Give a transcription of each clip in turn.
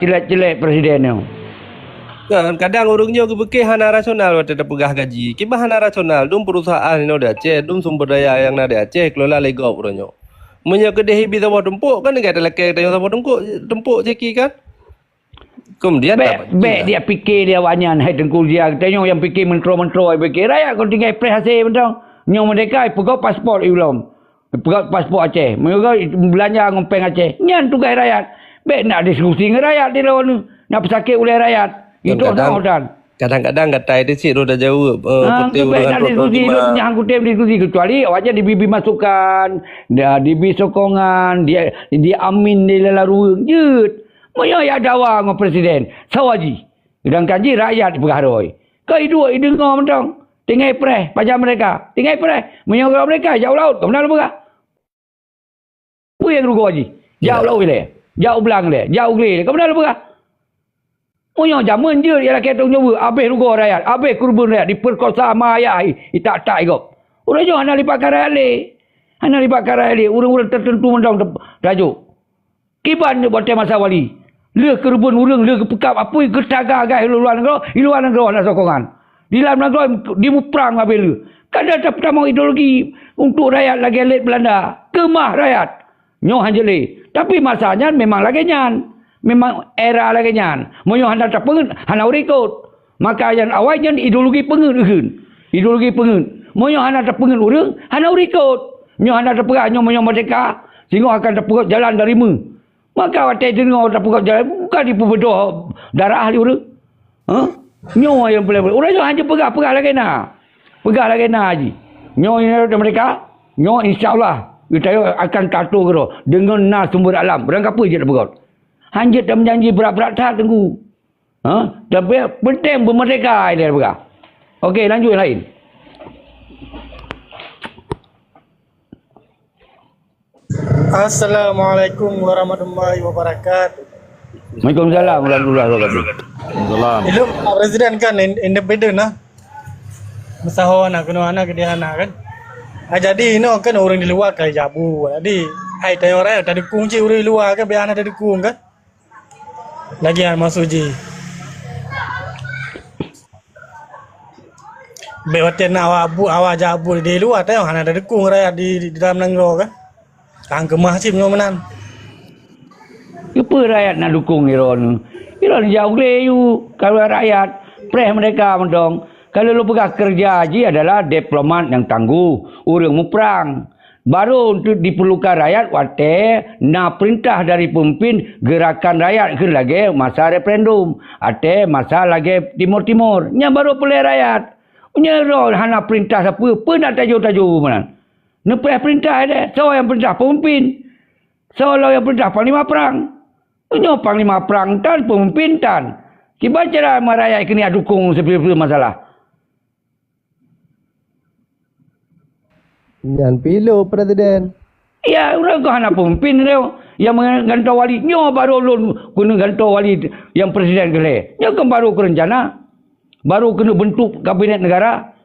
jelek-jelek presiden ni. Kan kadang orangnya ke bekeh hana rasional waktu ada pegah gaji. Kibah hana rasional dum perusahaan ini ada Aceh, dum sumber daya yang ada Aceh kelola legop orangnya. Menyo kedai bisa buat tempuk kan enggak ada laki tanya sama tempuk ceki kan. Kemudian Baik dia fikir dia wanyan hai tengku dia tengok yang fikir mentro-mentro ai fikir rakyat kau tinggal press hasil mentang. Nyong mereka pegau pasport belum. Pegau pasport Aceh. Mereka belanja ngompeng Aceh. Nyan tugas rakyat. Baik nak diskusi dengan rakyat di lawan ni. Nak pesakit oleh rakyat. Itu dan kadang-kadang kata itu sih roda jauh putih urusan diskusi yang kutip diskusi kecuali awaknya dibibi masukan dia dibi sokongan dia amin dia lalu jut moyo ya dawa dengan presiden sawaji dan kaji rakyat berharoi kai dua dengar mentang tinggal preh pajak mereka tinggal preh moyo mereka jauh laut kemudian apa apa yang rugo haji jauh laut le jauh belang le jauh gele kemudian apa punya zaman je ialah kata nyawa habis rugo rakyat habis kurban rakyat diperkosa maya tak ikut orang jo hana lipat rakyat le orang-orang tertentu mendang tajuk kiban buat masa wali le kurban urang le pekap apa getaga-gah luar negara nak sokongan di dalam negara dimuprang habis le kada tak pertama ideologi untuk rakyat lagi elit Belanda kemah rakyat nyoh hanjele tapi masanya memang lagi nyan memang era lagi nyan moyo handa tak pengen hana urikut maka yang awalnya ideologi pengen moyo handa tak pengen urang hana urikut nyo handa tak pengen nyo moyo merdeka sehingga akan dapat jalan dari mu maka watai dengar dapat jalan bukan dipebedoh darah ahli urang nyo yang boleh urang jo hanya pegah lagi na haji nyo ini mereka nyo insyaallah kita akan tato kero dengan na sumber alam berangkat apa je nak berkau Hanjit dan menjanji berat-berat tak tunggu. Tapi penting bermerdeka ini berkah. Okey, lanjut yang lain. Assalamualaikum warahmatullahi wabarakatuh. Waalaikumsalam warahmatullahi wabarakatuh. Itu Pak Presiden kan independen lah. Masalah anak kena anak dia anak kan. Jadi ini kan orang di luar kayak jabu. Jadi hai tanya orang tadi kunci orang di luar kan biar anak tadi kung kan. Lagi yang masuk ji. Bewaten awak jabu di luar tengok hana ada dekung rakyat di dalam negara kan. Tang kemah sih menan. Apa rakyat nak dukung Iran? Iran jauh leyu kalau rakyat preh mereka mendong. Kalau lu pegah kerja haji adalah diplomat yang tangguh, orang muprang. Baru untuk diperlukan rakyat wate na perintah dari pemimpin gerakan rakyat ke lagi masa referendum ate masa lagi timur nya baru pelai rakyat nya hana perintah siapa pun nak tajuk mana ne perintah ada so yang perintah pemimpin so yang perintah panglima perang nya panglima perang dan pemimpin tan kiba cara rakyat kini dukung seperti masalah. Dan pilu presiden. Ya, orang kau hana pemimpin dia yang menggantau wali. Nyo baru lun kena gantau wali yang presiden kele. Nyo kan baru ke rencana. Baru kena bentuk kabinet negara.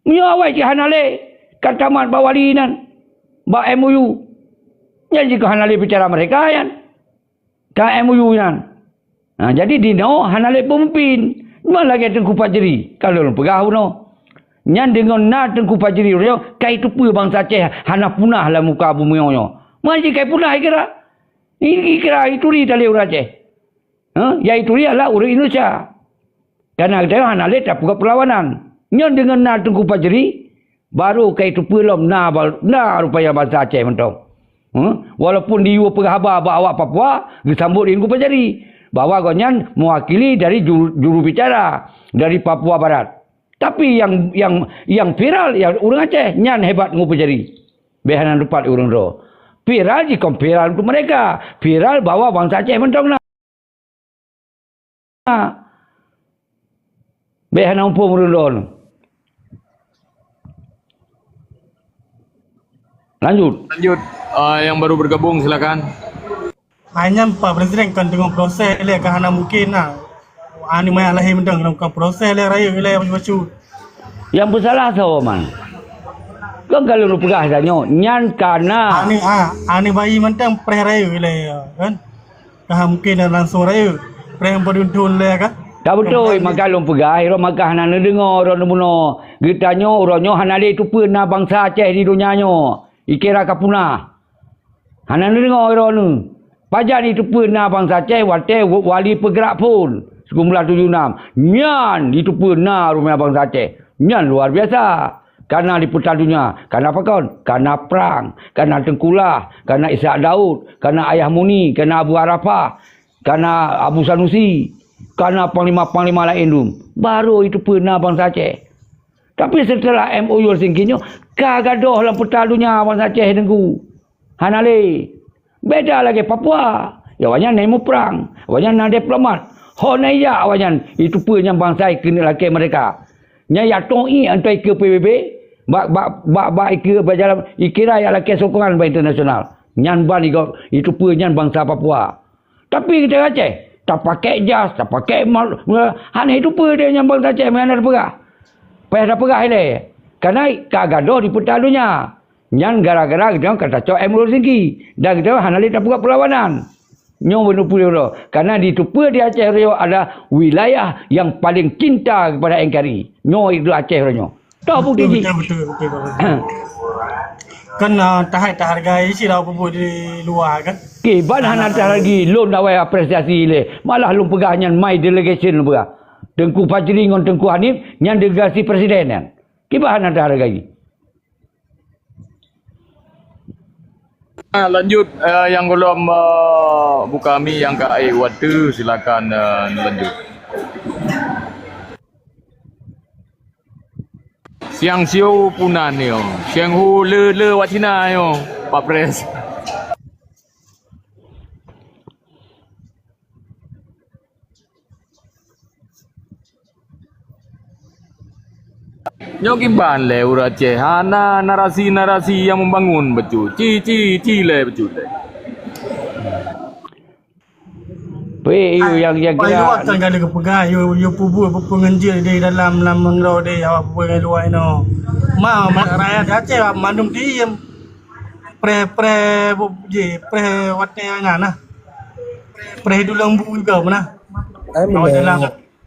Nyo awal ke hana le kataman ba wali nan. Ba MOU. Nya jika hana le bicara mereka yan. Ka MOU yan. Jadi dino hana le pemimpin. Mana lagi tengku pajeri kalau lu pegah no. Nyan dengan na tengku pajeri dia kai tu pu bangsa Aceh hana punah lah muka bumi onyo. Mari kai punah kira. Ini kira itu ri tali orang Aceh. Ya itu ri adalah orang Indonesia. Karena dia hana le tak buka perlawanan. Nyan dengan na tengku pajeri baru kai tu pu lom na rupanya bangsa Aceh mentong. Walaupun di pegahaba awak Papua disambut dengan tengku pajeri. Bahwa gonyan mewakili dari juru bicara dari Papua Barat. Tapi yang viral ya orang Aceh nyan hebat ngupajari. Behanan rupat orang ro. Viral jika viral untuk mereka. Viral bawa bangsa Aceh mentong na. Behanan umpum orang ro. Lanjut. Yang baru bergabung silakan. Hanya Pak Presiden kan tengok proses le kahana mungkin nah. Ani mai alahi mendang dalam proses le raya le macam yang bersalah siapa man? Kau kalau lu pegah saja nyan karena ani bayi mendang preh raya le kan. mungkin langsung raya. Perang berdun le kan. Tak betul, maka long pegai, ro maka hana dengar ro muno. Gitanyo uronyo hana le tu puna bangsa Aceh di dunianyo. Ikira kapuna. Hana dengar ro nu. Pajan itu puna bangsa Aceh wate wali pergerak pun. 1976. Nyan itu puna rumah bangsa Aceh. Nyan luar biasa. Karena liputan dunia. Karena apa kawan? Karena perang. Karena tengkulah. Karena Ishak Daud. Karena Ayah Muni. Karena Abu Arafah. Karena Abu Sanusi. Karena panglima-panglima lain tu. Baru itu pernah bangsa Aceh. Tapi setelah MOU Helsinki-nya, kagadoh dalam peta dunia bangsa Aceh dengku. Hanale. Beda lagi Papua. Ya wanyan nemu perang. Wanyan na diplomat. Honaya wanyan. Itu pernah bangsa kena laki mereka. Nya ya tongi antai ke PBB. Bak ikir berjalan. Ikira ya laki sokongan bagi internasional. Nyan ban itu pernah bangsa Papua. Tapi kita Aceh. Tak pakai jas, tak pakai mal. Hanya itu pun dia yang bangsa Aceh mana ada pegah. Payah ada pegah ini. Karena kagadoh di peta dunia. Yang gara-gara kita kata cok MOU Helsinki. Dan kita hanya tak buka perlawanan. Nyong benar pula. Karena di tupu di Aceh Rio ada wilayah yang paling cinta kepada NKRI. Nyong itu Aceh Rio. Tahu bukti ji. Betul. Kan tak hargai si lau pun di luar kan. Ban hana lagi lon dah apresiasi le. Malah lon pegah nyan mai delegation lon pegah. Tengku Fajri ngon Tengku Hanif nyan delegasi presiden kan. Kiba hana hargai. Lanjut yang belum buka mi yang ke air water silakan lanjut. Siang siu punan ni yo. Siang hu le wat Cina yo. Pak Pres. Nyokiban le ura Aceh. Hana narasi-narasi yang membangun betul. Ci le betul le. Pe yang kira kan ada kepegang you pubu pengenjil di dalam mengro di awak pubu luar no. Rakyat Aceh mandum diem. Pre watnya ngana. Pre dulang bu juga mana.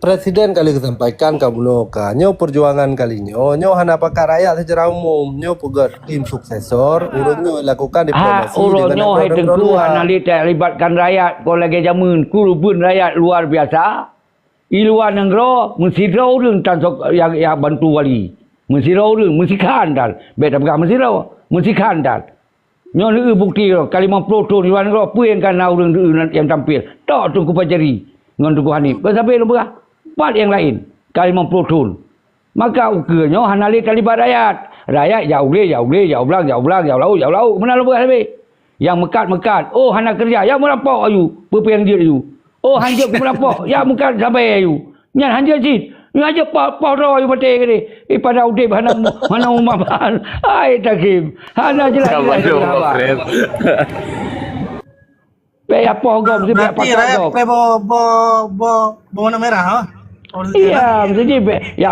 Presiden kali kesampaikan kamu nyo perjuangan kalinya nyo hana pakar rakyat secara umum nyo pegat tim suksesor urunyo lakukan diplomasi urunyo hai tengku hana libatkan rakyat ko lagi jamun kurubun rakyat luar biasa i luar negara mesti rau ring tan yang bantu wali mesti rau ring mesti kandal beta pegang mesti rau mesti kandal nyo ni bukti kalimah proton luar negara puyen kan urung yang tampil tok tungku pajari ngon tungku Hanif sampai lu berah part yang lain kalimah proton maka ukurnya hanali terlibat rakyat jauh laut mana lu berah yang mekat oh hana kerja yang merampok ayu berpiang dia ayu oh hanjak merampok yang mekat sampai ayu nyan hanjak sit ni aja pau ayu pate ke ni pada udip hana umaban ai takim hana jelas pe apa gom si pe apa gom warna merah ha. Iya, jadi ya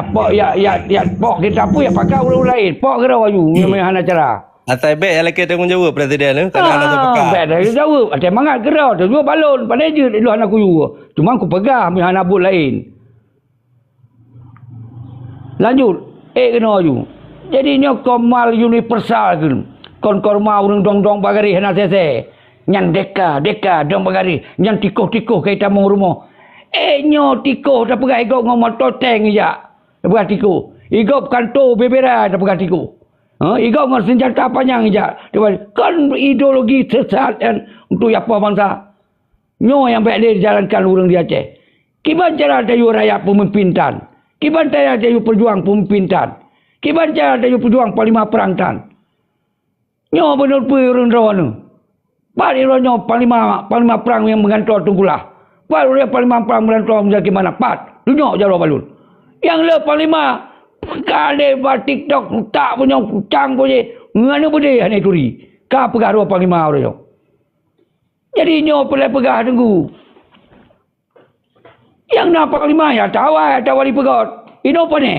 pok kita pun ya pakai orang lain. Pok kira ayu hana cara. Atai be elok tanggung jawab presiden kan hana pakai. Be dah jawab. Ada mangat kira tu dua balon pandai je lu hana kuyu. Cuma aku pegang mi hana bul lain. Lanjut. Kena ayu. Jadi nyo komal universal kan. Kon korma urang dong bagari hana sese. Nyan deka dong bagari. Nyan tikoh kita mau rumah. Nyo tikoh dah pegang igok ngomong toteng je. Dah pegang tikoh. Igok kantor bebera dah pegang tikoh. Igok ngomong senjata panjang je. Kan ideologi sesat untuk apa bangsa. Nyo yang baik dia dijalankan orang di Aceh. Kiban cara ada rakyat pemimpintan. Kiban cara ada perjuang pemimpintan. Kiban cara ada perjuang panglima perang tan. Nyo benar pun orang rawan. Nyo panglima perang yang mengantor tunggulah. Baru dia panglima perang melantar menjadi mana? Pat. Dunyok jauh balun. Yang le panglima. Kali buat TikTok. Tak punya kucang punya. Ngana boleh hanya turi. Kau pegah dua panglima orang. Jadi nyok pegah tunggu. Yang nak panglima ya tawa. Tawa di pegot. Ini apa ni?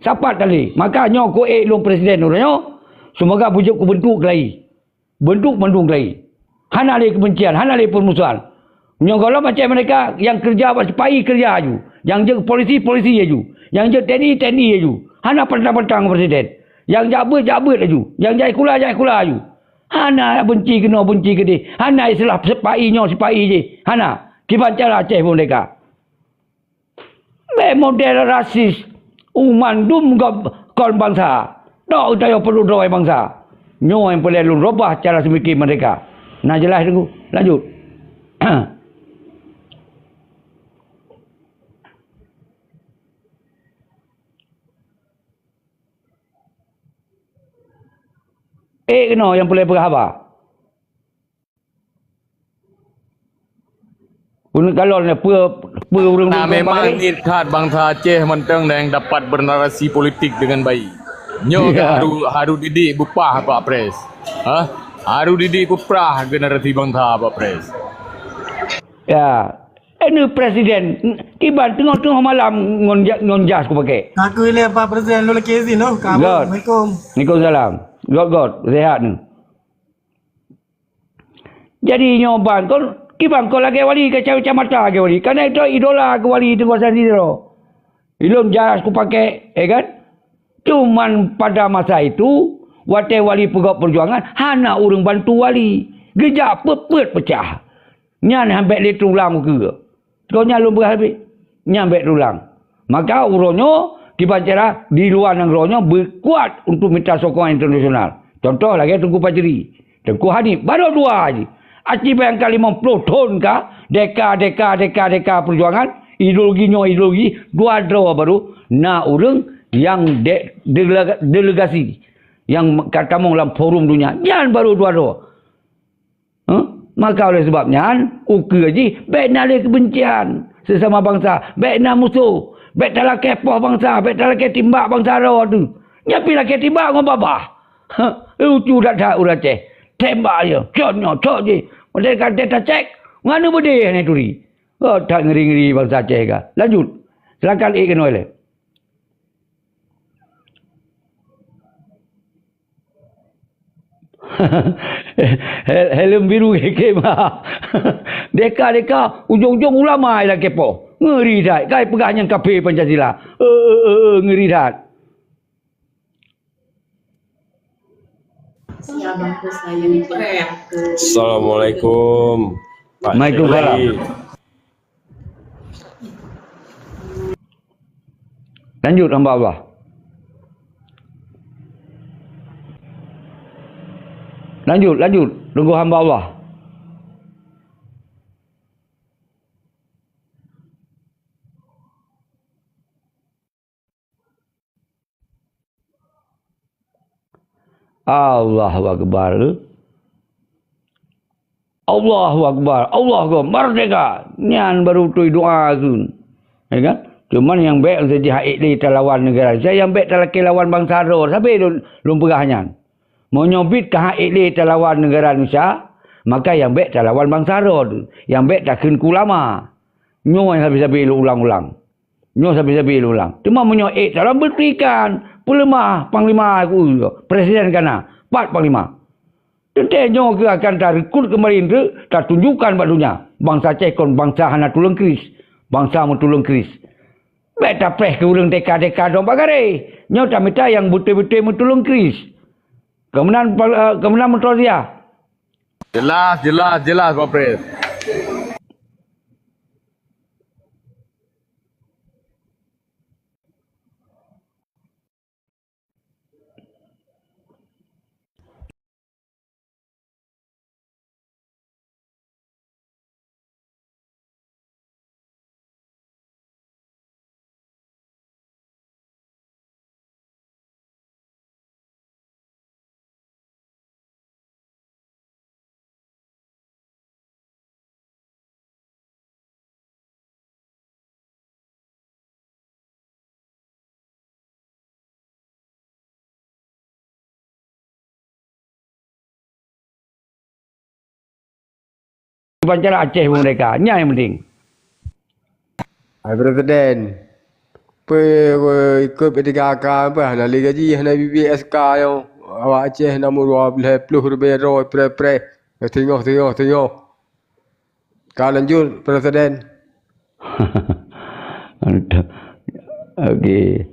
Sapat kali. Maka nyok ko long presiden orang. Semoga bujuk ku bentuk lagi. Bentuk mendung lagi. Hana le kebencian. Hana le permusuhan. Nyo kalau macam mereka yang kerja sepai kerja aju. Yang je polisi aju. Yang je TNI aju. Hana pentang-pentang presiden. Yang jabat aju. Yang jai kula aju. Hana benci ke dia. Hana istilah sepai je. Hana. Kiban cara Aceh pun mereka. Model rasis. Umandum kon bangsa. Tak saya perlu doai bangsa. Nyo yang perlu rubah cara semikir mereka. Nah jelas tunggu. Lanjut. Kena yang boleh berkhabar. Kalau ni orang Nah, memang niat bangsa Aceh mentang yang dapat bernarasi politik dengan baik. Nyo Ya. haru didik bupah Pak Pres. Haru didik buprah generasi bangsa Pak Pres. Ya. Ini presiden. Kiban tengah-tengah malam ngonjas aku pakai. Aku ini Pak Presiden lu lagi izin no. God. Assalamualaikum. Waalaikumsalam. God. Sehat ni. Jadi nyoban kibang kau lagi wali ke cewek mata ke wali. Karena itu idola ke wali itu kuasa diri lo. Ilum jas aku pakai, kan? Cuman pada masa itu, wate wali pegawai perjuangan, hana orang bantu wali. Gejak pecah. Nyan sampai dia tulang ke. Kau nyalum berhabis. Nyampe tulang. Maka uronyo dibaca di luar negara berkuat untuk minta sokongan internasional. Contoh lagi Tengku Fajri, Tengku Hanif, baru dua aja. Acih bayangkan 50 tahun kah, deka perjuangan, ideologi, dua draw baru, na orang yang delegasi, yang kata mau dalam forum dunia, jangan baru dua draw. Maka oleh sebabnya, ukur je, baik nalai kebencian sesama bangsa, baik nak musuh, baik dalam kepoh bangsa, baik dalam ketimbak bangsa rawa tu. Nyapilah ketimbak dengan babah. Lucu dah tak urat ceh. Tembak je, cok je. Mereka kata cek, mana boleh ni turi. Oh, tak ngeri-ngeri bangsa Aceh kah. Lanjut. Silakan ikan oleh. Helm biru kekemah. Deka ujung-ujung ulama lah kepo. Ngeri dah. Kai pegahnya kafe Pancasila. Ngeri dah. Assalamualaikum. Pak Waalaikumsalam. Celi. Lanjut hamba Allah. Lanjut. Tunggu hamba Allah. Allahu Akbar. Allahu Akbar. Merdeka. Nian baru tu doa tu. Ya kan? Cuman yang baik saja haid li lawan negara. Saya yang baik tak lawan bangsa ro. Sampai lum perahnya. Mau nyobit ke haid li lawan negara Indonesia, maka yang baik tak lawan bangsa ro tu. Yang baik tak kun ulama. Nyo yang habis-habis ulang-ulang. Cuma menyoek dalam berikan pelemah panglima aku presiden kana 4 panglima. Tentunya ke akan tarekut kemarin tu tak tunjukkan pada dunia bangsa Aceh kon bangsa hana tulung keris, bangsa mentulung keris. Beta preh ke urang deka dong bagare. Nyo tak minta yang betul-betul mentulung keris. Kemenang mentol dia. Jelas Pak Pres. Pancara Aceh pun mereka. Nya yang penting. Hai Presiden. Ikut P3K apa? Nak lagi gaji, nak BBSK yang awak Aceh nombor 20 lebih roh pre. Tengok. Kau lanjut Presiden. Okey.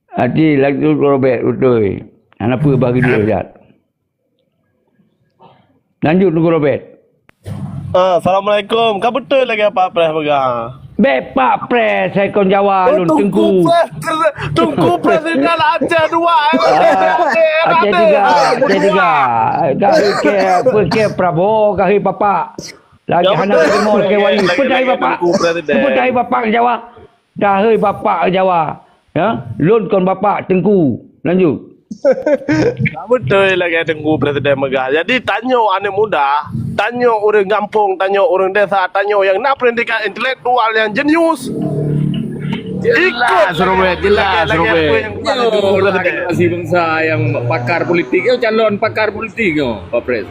Haji lagi Robert betul. Apa bagi dia Ustaz? Lanjut Tunggu Robert. Assalamualaikum. Kau betul lagi apa Pres pegang? Pak Pres saya kon Jawa lun tengku. Tunggu Presiden Aceh 2. Aceh 3. Ke Prabowo ke Bapak. Lagi anak semua lagi wali. Pedai Bapak. Pedai Bapak ke Jawa. Dah hei Bapak ke Jawa. Ya, lun kon Bapak tengku. Lanjut. Tak betul lagi tunggu Presiden Megah. Jadi tanya anak muda, tanya orang kampung, tanya orang desa, tanya yang nak pendidikan intelektual yang jenius. Jelas Robert, jelas Robert. Generasi bangsa yang pakar politik, calon pakar politik Pak Pres.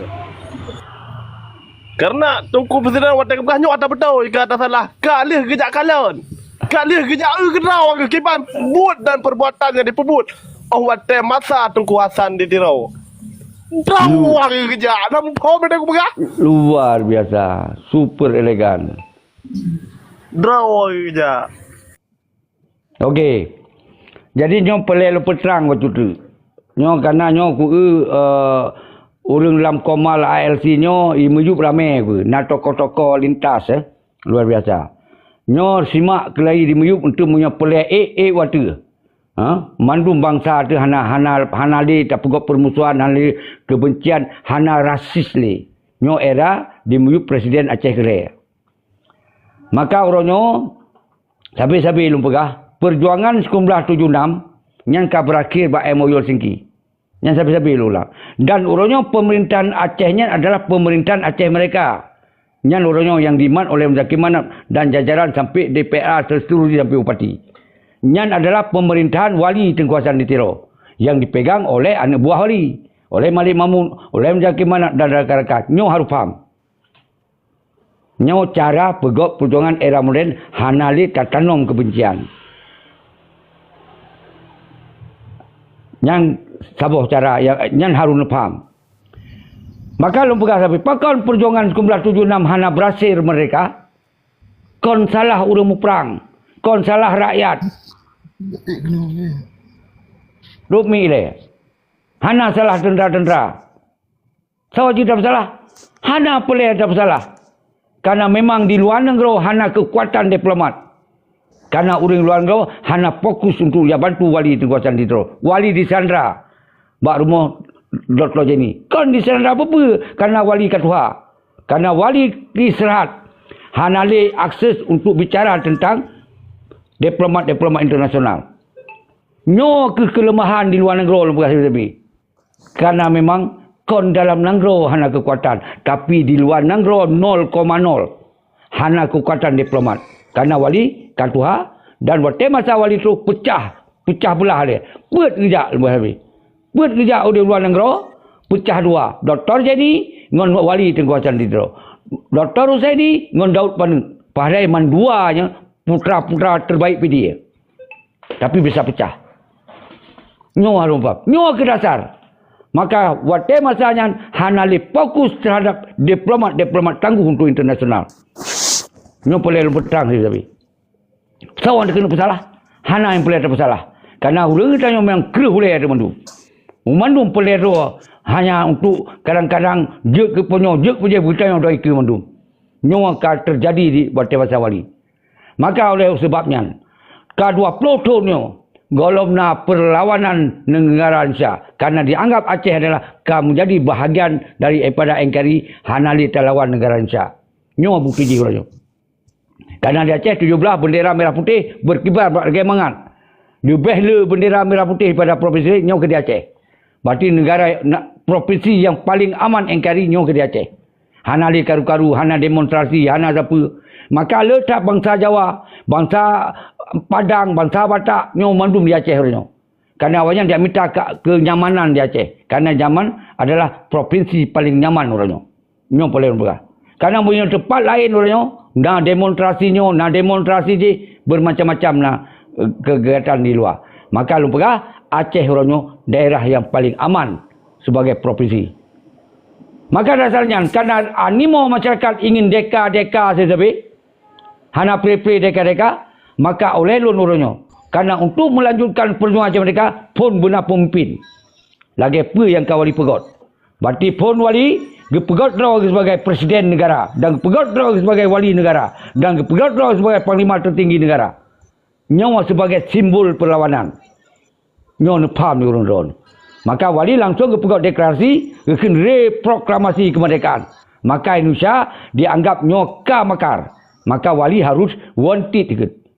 Karena tunggu Presiden waktu kebahnya ada betul jika ada salah. Kalih kejak kalon. Kalih kejak gerau ke kiban buat dan perbuatannya dipebut. Oh waktu masa Tungku Hasan di Tirau. Drawang kejak. Nampak benda aku pegah. Luar biasa, super elegan. Drawang kejak. Okey. Jadi nyo pelai lupa terang waktu tu. Nyo karena nyo ku orang dalam komal ALC nyo menyup ramai ku. Na toko-toko lintas luar biasa. Nyo simak kelai di menyup untuk punya pelai waktu. Mandum bangsa tu hana li tak pegok permusuhan, hana kebencian, hana rasis li. Nyo era di menyup Presiden Aceh Kere. Maka orangnya sabi-sabi lumpegah perjuangan 1976 yang berakhir ba MOU Helsinki. Yang sabi-sabi ulang. Dan orangnya pemerintahan Acehnya adalah pemerintahan Aceh mereka. Yang orangnya yang diman oleh Zaki Manap dan jajaran sampai DPR seterusnya sampai Upati. Yang adalah pemerintahan wali Tengku Hasan di Tiro yang dipegang oleh anak buah wali, oleh Malik Mamun, oleh Zaki Manap dan rakan-rakan. Nyo harus faham. Nyo cara pegok perjuangan era moden hanali tertanam kebencian. Yang sabuh cara yang harus faham. Maka lumpegah sampai pakon perjuangan 1976 hana berhasil mereka. Kon salah urang perang, kon salah rakyat. Rumi le. Hana salah tentera-tentera. Sahaja tidak bersalah. Hana pelai tidak bersalah. Karena memang di luar negara hana kekuatan diplomat. Karena orang luar negara hana fokus untuk ya bantu wali kekuatan di Tiro. Wali di Sandra. Bak rumah Dr. Jenny. Kan di Sandra apa-apa? Karena wali katuha. Karena wali istirahat. Hana le akses untuk bicara tentang diplomat-diplomat internasional. Nyo kelemahan di luar negara lebih. Karena memang kon dalam negara hana kekuatan, tapi di luar negara 0,0 hana kekuatan diplomat. Karena wali katuha dan waktu masa wali itu pecah belah dia. Buat kerja lebih habis. Buat kerja di luar negara pecah dua. Dr. Jadi ngon wali Tengku Hasan di Tiro. Dr. Husaini ngon Daud Paneng. Padahal man duanya putra-putra terbaik dia. Tapi bisa pecah. Nyo harumpap. Nyo ke dasar. Maka waktu masanya hanali fokus terhadap diplomat tangguh untuk internasional. Nyo boleh berterang tapi. Sawan kena bersalah. Hana yang boleh bersalah. Karena orang kita yang kerah boleh ada mandu. Mandu boleh tu hanya untuk kadang-kadang jek ke punya kita yang dah ikut mandu. Nyo akan terjadi di waktu masa wali. Maka oleh sebabnya K20 tahunnya golomna perlawanan negara Indonesia karena dianggap Aceh adalah menjadi bahagian daripada NKRI hanali terlawan negara Indonesia. Nyo bukti jiwa. Karena di Aceh 17 bendera merah putih berkibar berbagai mangat. Di behla bendera merah putih pada provinsi nyo ke di Aceh. Berarti negara provinsi yang paling aman NKRI nyo ke di Aceh. Hanali karu-karu, hana demonstrasi, hana apa. Maka letak bangsa Jawa, bangsa Padang, bangsa Batak, nyo mandum di Aceh orangnya. Karena awalnya dia minta kenyamanan di Aceh. Karena zaman adalah provinsi paling nyaman orangnya. Nyo paling berkah. Karena punya tempat lain orangnya, nah demonstrasi je bermacam-macam nah kegiatan di luar. Maka lupa Aceh orangnya daerah yang paling aman sebagai provinsi. Maka dasarnya karena animo masyarakat ingin deka-deka sesabi, hana pre-pre deka-deka, maka oleh lon-lonyo. Karena untuk melanjutkan perjuangan mereka, pun benar pemimpin. Lagi apa yang kau wali pegot. Berarti pun wali, pegot draw sebagai presiden negara. Dan pegot draw sebagai wali negara. Dan pegot draw sebagai panglima tertinggi negara. Nyawa sebagai simbol perlawanan. Nyawa paham ni orang-orang. Maka wali langsung pegot deklarasi, reproklamasi kemerdekaan. Maka Indonesia dianggap nyoka makar. Maka wali harus wanted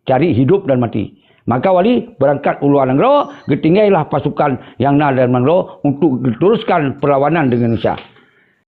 cari hidup dan mati. Maka wali berangkat uluan Nanggro, getinggailah pasukan yang nak dan Nanggro untuk teruskan perlawanan dengan Indonesia.